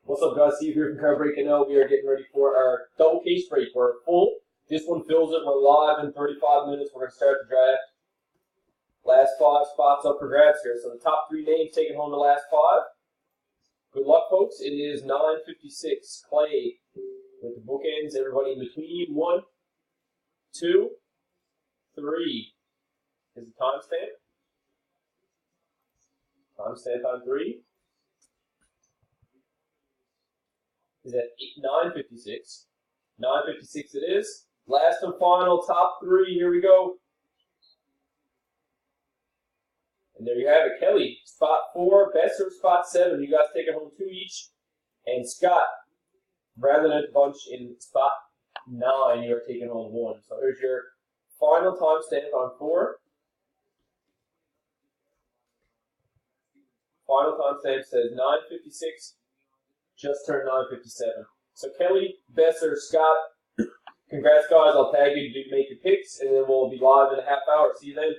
What's up, guys? Steve here from Card Break NL. We are getting ready for our double case break. We're full. This one fills it. We're live in 35 minutes. We're going to start the draft. Last 5 spots up for grabs here. So the top 3 names taking home the last 5. Good luck, folks. It is 9:56. Clay with the bookends. Everybody in between. 1, 2, 3. Is the timestamp? Timestamp on 3. Is at 9:56. 9:56 it is. Last and final, top 3. Here we go. And there you have it. Kelly, spot 4. Besser, spot 7. You guys taking home 2 each. And Scott, rounding out the bunch in spot 9. You are taking home 1. So here's your final timestamp on 4. Final timestamp says 9:56. Just turned 9:57. So Kelly, Besser, Scott, congrats, guys. I'll tag you to make your picks, and then we'll be live in a half hour. See you then.